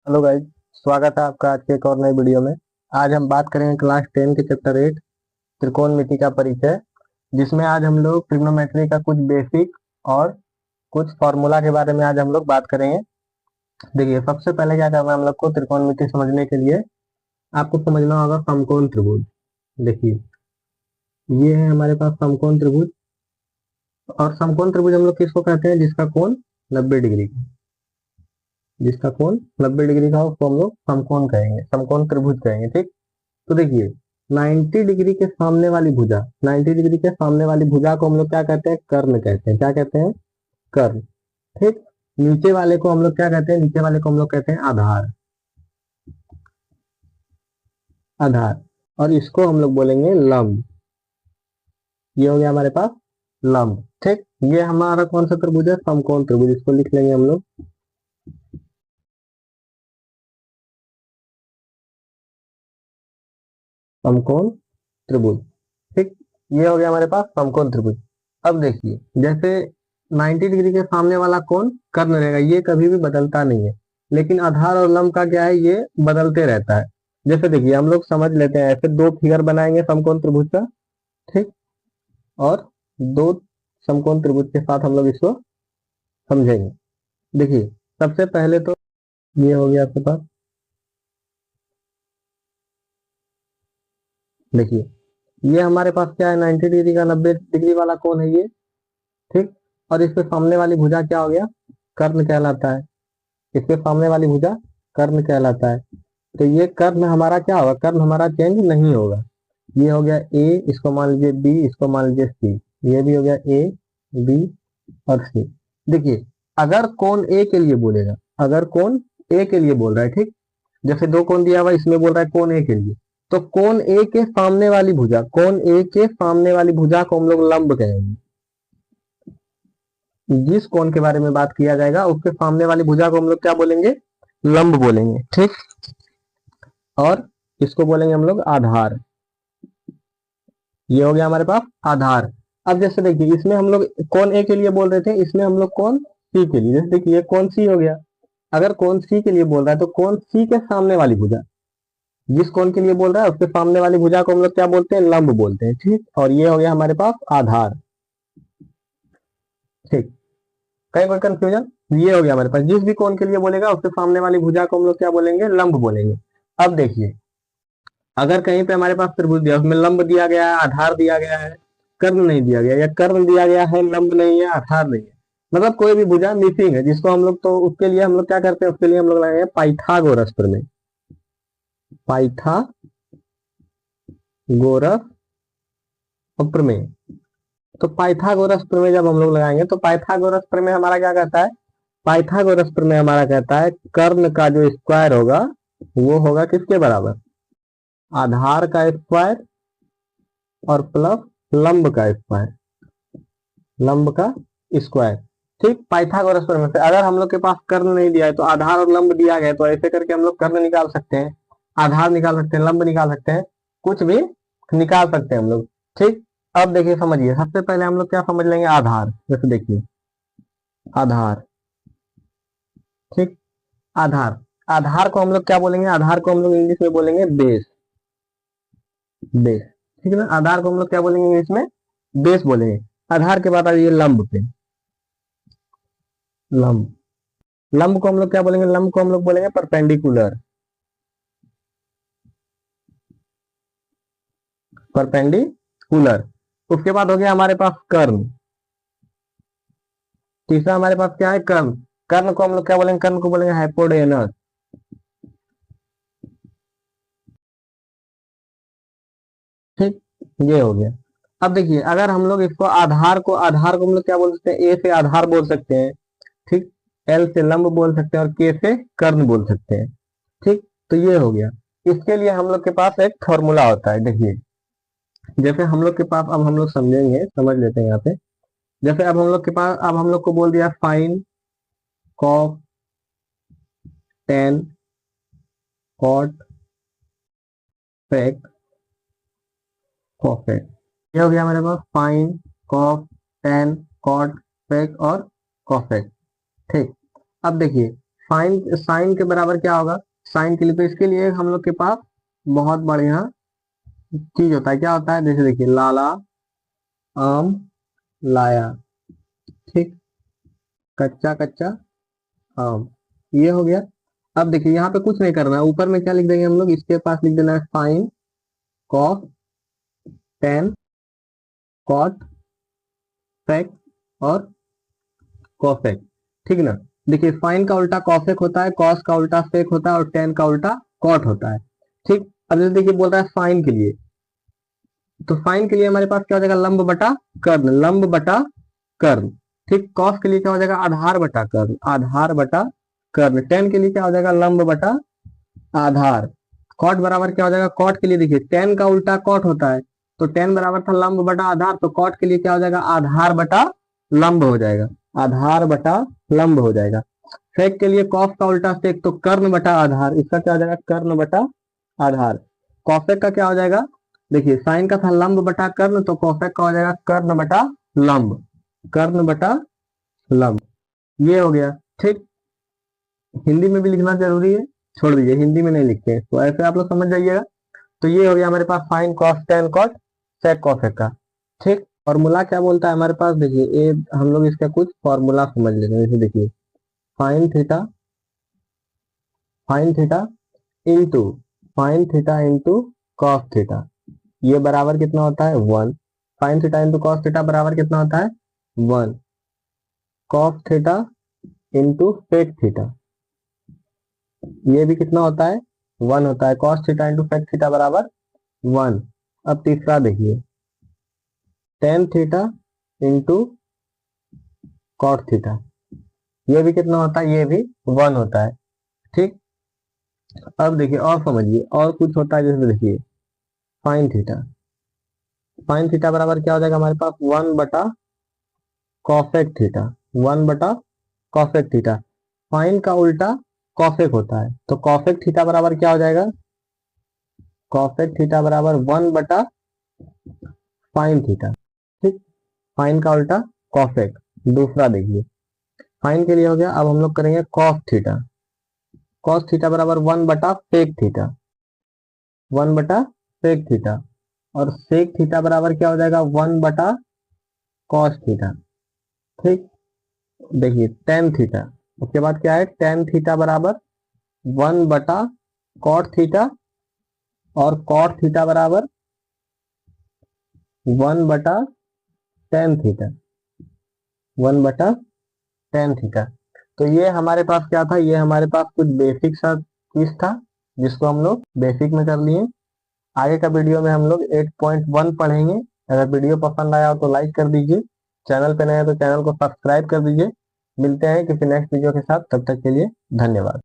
Hello guys. स्वागत है आपका आज के एक और नई वीडियो में। आज हम बात करेंगे क्लास 10 के चैप्टर 8 त्रिकोणमिति का परिचय, जिसमें आज हम लोग ट्रिग्नोमेट्री का कुछ बेसिक और कुछ फॉर्मूला के बारे में आज हम लोग बात करेंगे। देखिए, सबसे पहले क्या करना है हम लोग को त्रिकोणमिति समझने के लिए आपको समझना होगा समकोण त्रिभुज। देखिए, ये है हमारे पास समकोण त्रिभुज। और समकोण त्रिभुज हम लोग किसको कहते हैं? जिसका कोण 90 डिग्री का, जिसका कोण 90 डिग्री का हो उसको हम लोग समकोण कहेंगे, समकोण त्रिभुज कहेंगे। ठीक, तो देखिए 90 डिग्री के सामने वाली भुजा, 90 डिग्री के सामने वाली भुजा को हम लोग क्या कहते हैं? कर्ण कहते हैं। क्या कहते हैं? कर्ण। ठीक, नीचे वाले को हम लोग क्या कहते हैं? नीचे वाले को हम लोग कहते हैं आधार। आधार। और इसको हम लोग बोलेंगे लंब। ये हो गया हमारे पास लंब। ठीक, ये हमारा कौन सा त्रिभुज है? समकोण त्रिभुज। इसको लिख लेंगे हम लोग समकोण त्रिभुज। ठीक, ये हो गया हमारे पास समकोण त्रिभुज। अब देखिए, जैसे 90 डिग्री के सामने वाला कोण कर्ण रहेगा, ये कभी भी बदलता नहीं है। लेकिन आधार और लंब का क्या है? ये बदलते रहता है। जैसे देखिए, हम लोग समझ लेते हैं, ऐसे दो फिगर बनाएंगे समकोण त्रिभुज का। ठीक, और दो समकोण त्रिभुज के साथ हम लोग इसको समझेंगे। देखिए, सबसे पहले तो ये हो गया आपके पास। देखिए, ये हमारे पास क्या है? 90 डिग्री का 90 डिग्री वाला कोण है ये। ठीक, और इसके सामने वाली भुजा क्या हो गया? कर्ण कहलाता है। इसके सामने वाली भुजा कर्ण कहलाता है। तो ये कर्ण हमारा क्या होगा? कर्ण हमारा चेंज नहीं होगा। ये हो गया ए, इसको मान लीजिए बी, इसको मान लीजिए सी। ये भी हो गया ए, बी और सी। देखिए, अगर कोण ए के लिए बोलेगा, अगर कोण ए के लिए बोल रहा है, ठीक, जैसे दो कोण दिया हुआ, इसमें बोल रहा है कोण ए के लिए, तो कोण ए के सामने वाली भुजा, कोण ए के सामने वाली भुजा को हम लोग लंब कहेंगे। जिस कोण के बारे में बात किया जाएगा उसके सामने वाली भुजा को हम लोग क्या बोलेंगे? लंब बोलेंगे। ठीक, और इसको बोलेंगे हम लोग आधार। ये हो गया हमारे पास आधार। अब जैसे देखिए, इसमें हम लोग कौन ए के लिए बोल रहे थे, इसमें हम लोग कौन सी के लिए। जैसे देखिए, ये कौन सी हो गया। अगर कौन सी के लिए बोल रहा है तो कौन सी के सामने वाली भुजा, जिस कौन के लिए बोल रहा है उसके सामने वाली भुजा को हम लोग क्या बोलते हैं? लंब बोलते हैं। ठीक, और ये हो गया हमारे पास आधार। ठीक, कहीं कोई कंफ्यूजन? ये हो गया हमारे पास, जिस भी कोण के लिए बोलेगा उसके सामने वाली भुजा को हम लोग क्या बोलेंगे? लंब बोलेंगे। अब देखिए, अगर कहीं पे हमारे पास त्रिभुज दिया, उसमें लंब दिया गया है, आधार दिया गया है, कर्ण नहीं दिया गया, या कर्ण दिया गया है, लंब नहीं है, आधार नहीं है, मतलब कोई भी भुजा मिसिंग है, जिसको हम लोग, तो उसके लिए हम लोग क्या करते हैं? उसके लिए हम लोग लगाएंगे पाइथागोरस प्रमेय। पाइथागोरस प्रमेय। तो पाइथागोरस प्रमेय जब हम लोग लगाएंगे तो पाइथागोरस प्रमेय हमारा क्या कहता है? पाइथागोरस प्रमेय हमारा कहता है कर्ण का जो स्क्वायर होगा वो होगा किसके बराबर? आधार का स्क्वायर और प्लस लंब का स्क्वायर। लंब का स्क्वायर। ठीक, पाइथागोरस प्रमेय से अगर हम लोग के पास कर्ण नहीं दिया है तो आधार और लंब दिया गया है, तो ऐसे करके हम लोग कर्ण निकाल सकते हैं, आधार निकाल सकते हैं, लंब निकाल सकते हैं, कुछ भी निकाल सकते हैं हम लोग। ठीक, अब देखिए समझिए, सबसे पहले हम लोग क्या समझ लेंगे? आधार। जैसे देखिए, आधार। ठीक, आधार। आधार को हम लोग क्या बोलेंगे? आधार को हम लोग इंग्लिश में बोलेंगे बेस। बेस। ठीक है ना, आधार को हम लोग क्या बोलेंगे इंग्लिश में? बेस बोलेंगे। आधार के बाद आइए लंब पे। लंब। लंब को हम लोग क्या बोलेंगे? लंब को हम लोग बोलेंगे परपेंडिकुलर। परपेंडिकुलर। उसके बाद हो गया हमारे पास कर्ण। तीसरा हमारे पास क्या है? कर्ण। कर्ण को हम लोग क्या बोलेंगे? कर्ण को बोलेंगे हाइपोडेनस। ठीक, ये हो गया। अब देखिए, अगर हम लोग इसको आधार को हम लोग क्या बोल सकते हैं? ए से आधार बोल सकते हैं। ठीक, एल से लंब बोल सकते हैं और के से कर्ण बोल सकते हैं। ठीक, तो ये हो गया। इसके लिए हम लोग के पास एक फॉर्मूला होता है। देखिए, जैसे हम लोग के पास, अब हम लोग समझेंगे, समझ लेते हैं यहाँ पे। जैसे अब हम लोग के पास, अब हम लोग को बोल दिया sign, cos, tan, cot, sec, cosec. ये हो गया हमारे पास sine, cos, tan, cot, sec और कॉसेक। ठीक, अब देखिए, साइन साइन के बराबर क्या होगा, साइन के लिए, तो इसके लिए हम लोग के पास बहुत बढ़िया चीज होता है, क्या होता है, जैसे देखिए लाला आम लाया, ठीक, कच्चा कच्चा आम, ये हो गया। अब देखिए यहाँ पे कुछ नहीं करना है, ऊपर में क्या लिख देंगे हम लोग, इसके पास लिख देना है sine cos tan cot sec और कॉसेक, ठीक ना। देखिए साइन का उल्टा कॉसेक होता है, कॉस का उल्टा सेक होता है और टेन का उल्टा कॉट होता है, ठीक। अब जैसे देखिए बोल रहा है साइन के लिए, तो साइन के लिए हमारे पास क्या हो जाएगा, लंब बटा कर्ण, लंब बटा कर्ण, ठीक। कॉस के लिए क्या हो जाएगा, आधार बटा कर्ण, आधार बटा कर्ण। टेन के लिए क्या हो जाएगा, लंब बटा आधार। कॉट बराबर क्या हो जाएगा, कॉट के लिए देखिए टेन का उल्टा कॉट होता है, तो टेन बराबर था लंब बटा आधार, तो कॉट के लिए क्या हो जाएगा, आधार बटा लंब हो जाएगा, आधार बटा लंब हो जाएगा। सेक के लिए कॉस का उल्टा सेक, तो कर्ण बटा आधार, इसका क्या हो जाएगा, कर्ण बटा आधार। कॉसेक का क्या हो जाएगा, देखिए साइन का था लंब बटा कर्ण, तो कॉसेक का हो जाएगा कर्ण बटा लंब, कर्ण बटा लंब, ये हो गया, ठीक। हिंदी में भी लिखना जरूरी है, छोड़ दीजिए हिंदी में नहीं लिखते हैं, तो ऐसे आप लोग समझ जाइएगा। तो ये हो गया हमारे पास sine cos tan cot sec cosec का, ठीक। फॉर्मूला क्या बोलता है हमारे पास, देखिए ये हम लोग इसका कुछ फॉर्मूला समझ लेते हैं। जैसे देखिए sine theta into sine theta into cos theta, ये बराबर कितना होता है, one. Sine theta into cos theta बराबर कितना होता है, one. Cos theta into sec theta, ये भी कितना होता है, वन होता है। Cos theta into sec theta बराबर वन। अब तीसरा देखिए tan theta into cot theta, ये भी कितना होता है, ये भी वन होता है, ठीक। अब देखिए और समझिए, और कुछ होता है, जैसे देखिए साइन थीटा, साइन थीटा बराबर क्या हो जाएगा हमारे पास, वन बटा कॉसेक थीटा, वन बटा कॉसेक थीटा। साइन का उल्टा कॉसेक होता है, तो कॉसेक थीटा बराबर क्या हो जाएगा, कॉसेक थीटा बराबर वन बटा साइन थीटा, ठीक। साइन का उल्टा कॉसेक। दूसरा देखिए साइन के लिए हो गया, अब हम लोग करेंगे कॉस थीटा, कॉस थीटा बराबर वन बटा सेक थीटा, वन बटा सेक थीटा। और सेक थीटा बराबर क्या हो जाएगा, वन बटा कॉस थीटा, ठीक। देखिए टेन थीटा, उसके बाद क्या है, टेन थीटा बराबर वन बटा कॉट थीटा, और कॉट थीटा बराबर वन बटा टेन थीटा, वन बटा टेन थीटा। तो ये हमारे पास क्या था, ये हमारे पास कुछ बेसिक सा चीज था जिसको हम लोग बेसिक में कर लिए। आगे का वीडियो में हम लोग 8.1 पढ़ेंगे। अगर वीडियो पसंद आया हो तो लाइक कर दीजिए, चैनल पे नए हैं तो चैनल को सब्सक्राइब कर दीजिए। मिलते हैं किसी नेक्स्ट वीडियो के साथ, तब तक के लिए धन्यवाद।